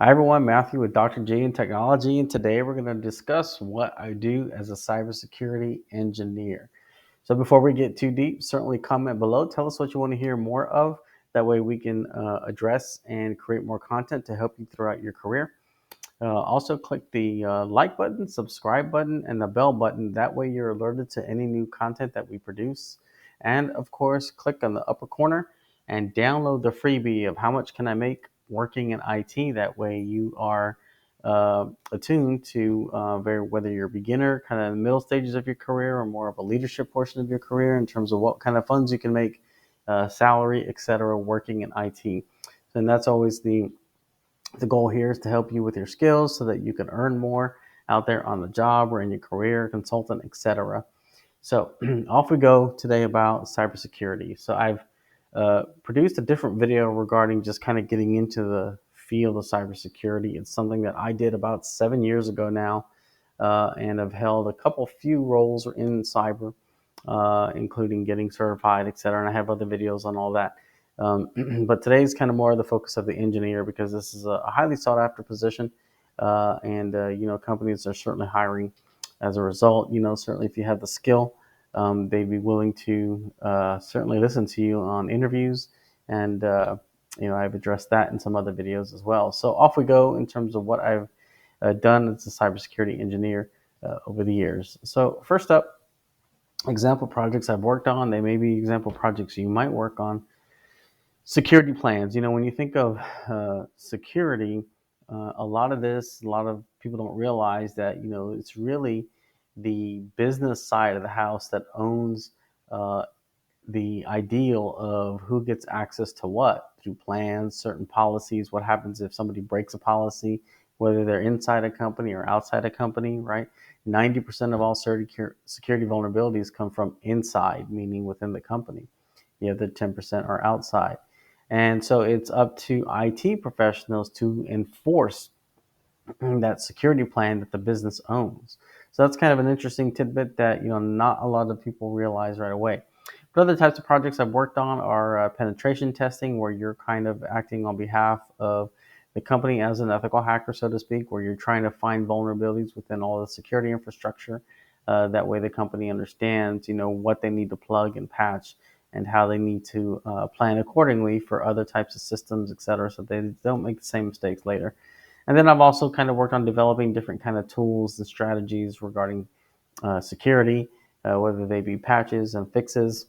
Hi everyone, Matthew with Dr. G in Technology, and today we're going to discuss what I do as a cybersecurity engineer. So before we get too deep, certainly comment below. Tell us what you want to hear more of. That way we can address and create more content to help you throughout your career. Also click the like button, subscribe button, and the bell button. That way you're alerted to any new content that we produce. And of course, click on the upper corner and download the freebie of how much can I make working in IT. That way you are attuned to whether you're a beginner, kind of the middle stages of your career, or more of a leadership portion of your career in terms of what kind of funds you can make, salary, etc., working in IT. And that's always the goal here is to help you with your skills so that you can earn more out there on the job or in your career, consultant, etc. So off we go today about cybersecurity. So I've produced a different video regarding just kind of getting into the field of cybersecurity. It's something that I did about 7 years ago now, and have held a few roles in cyber, including getting certified, etc. And I have other videos on all that. But today's kind of more of the focus of the engineer because this is a highly sought after position, and companies are certainly hiring as a result. Certainly if you have the skill, they'd be willing to certainly listen to you on interviews, and I've addressed that in some other videos as well. So off we go in terms of what I've done as a cybersecurity engineer over the years. So first up, example projects I've worked on. They may be example projects you might work on. Security plans. When you think of security, a lot of people don't realize that, it's really the business side of the house that owns uh, the ideal of who gets access to what through plans, certain policies. What happens if somebody breaks a policy, whether they're inside a company or outside a company, right? 90% of all security vulnerabilities come from inside, meaning within the company. The other 10% are outside. And so it's up to IT professionals to enforce that security plan that the business owns. So that's kind of an interesting tidbit that not a lot of people realize right away. But other types of projects I've worked on are penetration testing, where you're kind of acting on behalf of the company as an ethical hacker, so to speak, where you're trying to find vulnerabilities within all the security infrastructure. That way, the company understands, what they need to plug and patch, and how they need to plan accordingly for other types of systems, et cetera, so they don't make the same mistakes later. And then I've also kind of worked on developing different kind of tools and strategies regarding security, whether they be patches and fixes,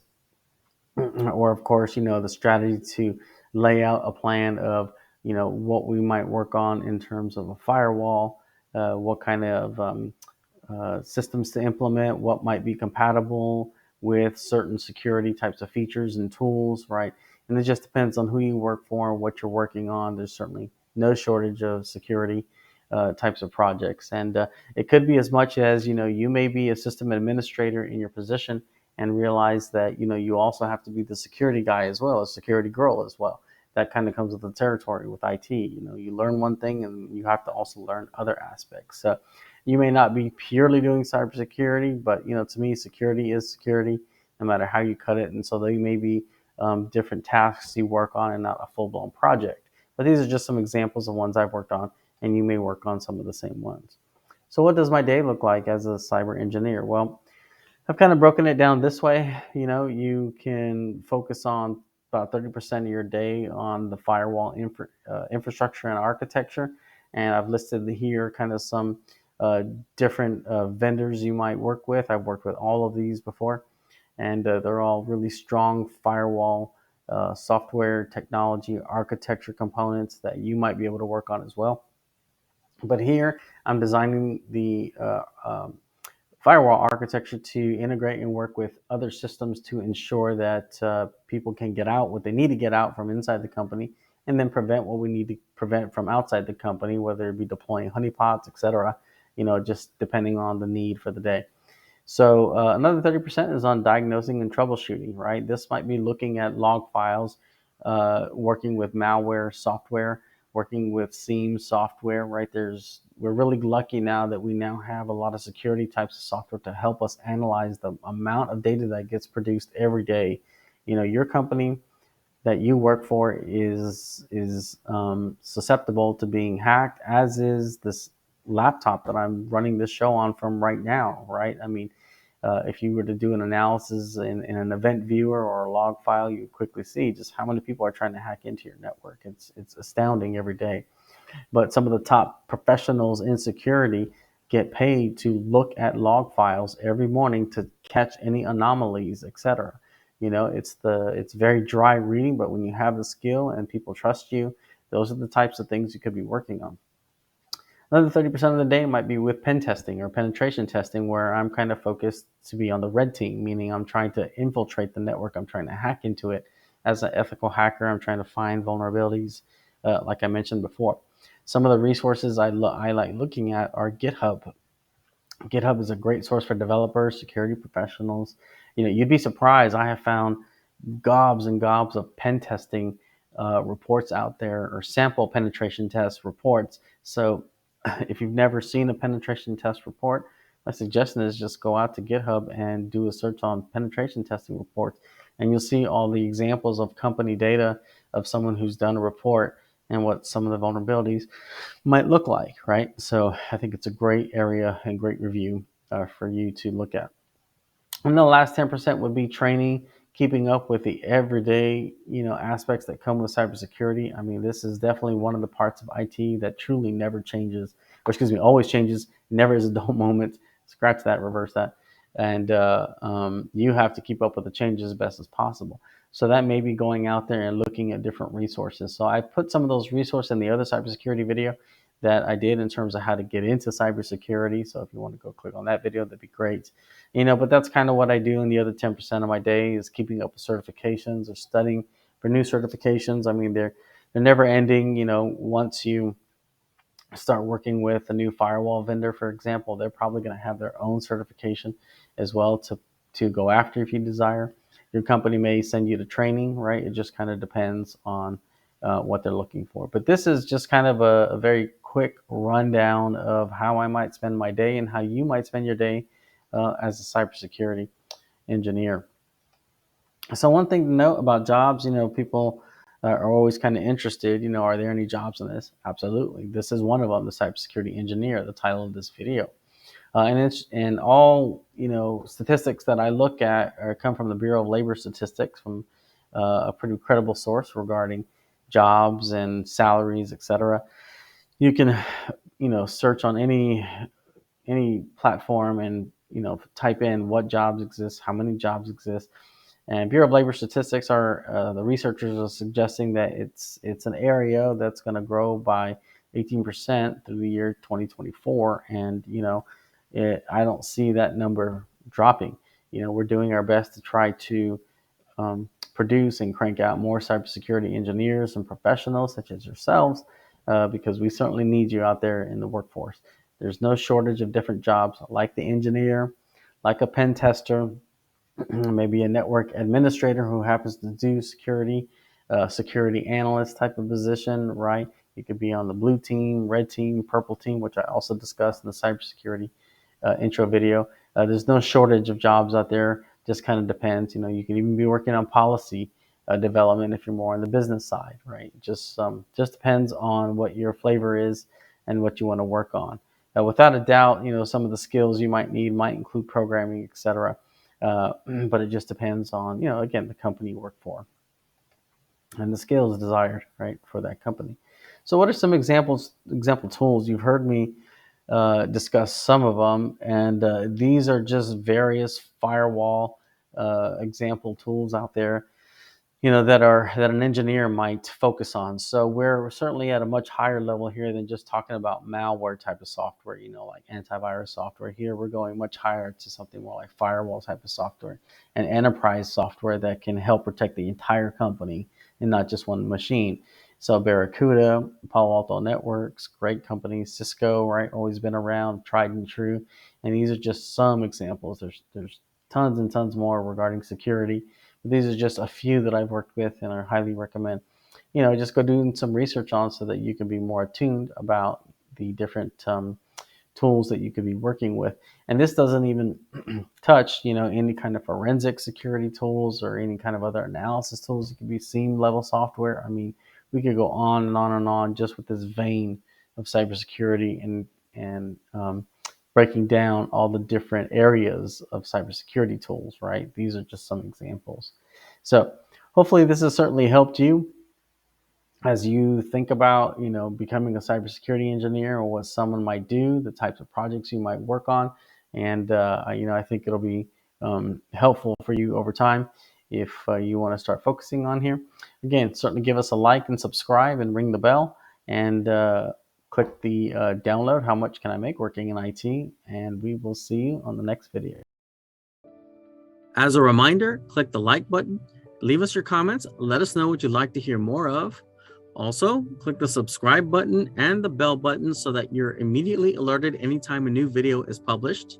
or of course, the strategy to lay out a plan of, what we might work on in terms of a firewall, what kind of systems to implement, what might be compatible with certain security types of features and tools, right? And it just depends on who you work for and what you're working on. There's certainly no shortage of security types of projects. And it could be as much as, you may be a system administrator in your position and realize that, you also have to be the security guy as well, a security girl as well. That kind of comes with the territory with IT. You learn one thing and you have to also learn other aspects. So you may not be purely doing cybersecurity, but to me, security is security, no matter how you cut it. And so they may be different tasks you work on and not a full-blown project. But these are just some examples of ones I've worked on, and you may work on some of the same ones. So what does my day look like as a cyber engineer? Well, I've kind of broken it down this way. You can focus on about 30% of your day on the firewall infrastructure and architecture. And I've listed here kind of some uh, different vendors you might work with. I've worked with all of these before, and they're all really strong firewall software, technology, architecture components that you might be able to work on as well. But here I'm designing the firewall architecture to integrate and work with other systems to ensure that people can get out what they need to get out from inside the company, and then prevent what we need to prevent from outside the company, whether it be deploying honeypots, etc. Just depending on the need for the day. So another 30% is on diagnosing and troubleshooting, right? This might be looking at log files, working with malware software, working with SIEM software, right? We're really lucky now that we now have a lot of security types of software to help us analyze the amount of data that gets produced every day. Your company that you work for is susceptible to being hacked, as is this laptop that I'm running this show on from right now, right? I mean, if you were to do an analysis in an event viewer or a log file, you quickly see just how many people are trying to hack into your network. It's astounding every day. But some of the top professionals in security get paid to look at log files every morning to catch any anomalies, etc. It's very dry reading, but when you have the skill and people trust you, those are the types of things you could be working on. Another 30% of the day might be with pen testing or penetration testing, where I'm kind of focused to be on the red team, meaning I'm trying to infiltrate the network. I'm trying to hack into it. As an ethical hacker, I'm trying to find vulnerabilities, like I mentioned before. Some of the resources I like looking at are GitHub. GitHub is a great source for developers, security professionals. You'd be surprised. I have found gobs and gobs of pen testing reports out there, or sample penetration test reports. So if you've never seen a penetration test report, my suggestion is just go out to GitHub and do a search on penetration testing reports, and you'll see all the examples of company data of someone who's done a report and what some of the vulnerabilities might look like, right? So I think it's a great area and great review for you to look at. And the last 10% would be training, keeping up with the everyday, aspects that come with cybersecurity. I mean, this is definitely one of the parts of IT that truly never changes, or excuse me, always changes. Never is a dull moment. Scratch that, reverse that. And you have to keep up with the changes as best as possible. So that may be going out there and looking at different resources. So I put some of those resources in the other cybersecurity video that I did in terms of how to get into cybersecurity. So if you want to go click on that video, that'd be great. But that's kind of what I do. And the other 10% of my day is keeping up with certifications or studying for new certifications. I mean, they're never ending. Once you start working with a new firewall vendor, for example, they're probably going to have their own certification as well to go after if you desire. Your company may send you to training, right? It just kind of depends on what they're looking for. But this is just kind of a very quick rundown of how I might spend my day and how you might spend your day as a cybersecurity engineer. So one thing to note about jobs, people are always kind of interested, are there any jobs in this? Absolutely. This is one of them, the cybersecurity engineer, the title of this video. And all, statistics that I look at come from the Bureau of Labor Statistics, from a pretty credible source regarding jobs and salaries, etc. You can, search on any platform and, type in what jobs exist, how many jobs exist. And Bureau of Labor Statistics the researchers are suggesting that it's an area that's going to grow by 18% through the year 2024. And, I don't see that number dropping. We're doing our best to try to produce and crank out more cybersecurity engineers and professionals such as yourselves, because we certainly need you out there in the workforce. There's no shortage of different jobs, like the engineer, like a pen tester, maybe a network administrator who happens to do security, security analyst type of position, right? You could be on the blue team, red team, purple team, which I also discussed in the cybersecurity intro video. There's no shortage of jobs out there. Just kind of depends. You can even be working on policy development if you're more on the business side, right? Just depends on what your flavor is and what you want to work on. Without a doubt, some of the skills you might need might include programming, etc. But it just depends on, again, the company you work for and the skills desired, right, for that company. So what are some example tools? You've heard me discuss some of them, and these are just various firewall example tools out there, that an engineer might focus on. So we're certainly at a much higher level here than just talking about malware type of software, like antivirus software. Here we're going much higher to something more like firewall type of software and enterprise software that can help protect the entire company and not just one machine. So Barracuda, Palo Alto Networks, great companies. Cisco, right, always been around, tried and true. And these are just some examples. There's tons and tons more regarding security. These are just a few that I've worked with and I highly recommend, just go doing some research on, so that you can be more attuned about the different tools that you could be working with. And this doesn't even touch, any kind of forensic security tools or any kind of other analysis tools. It could be SIEM level software. I mean, we could go on and on and on just with this vein of cybersecurity and breaking down all the different areas of cybersecurity tools, right? These are just some examples. So hopefully this has certainly helped you as you think about, becoming a cybersecurity engineer or what someone might do, the types of projects you might work on. And, I think it'll be helpful for you over time if you want to start focusing on here. Again, certainly give us a like and subscribe and ring the bell and click the download. How much can I make working in IT? And we will see you on the next video. As a reminder, click the like button, leave us your comments, let us know what you'd like to hear more of. Also, click the subscribe button and the bell button so that you're immediately alerted anytime a new video is published.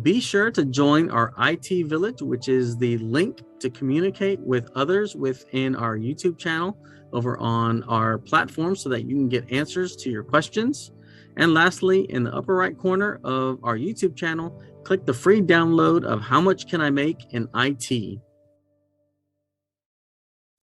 Be sure to join our IT Village, which is the link to communicate with others within our YouTube channel over on our platform so that you can get answers to your questions. And lastly, in the upper right corner of our YouTube channel, click the free download of How Much Can I Make in IT?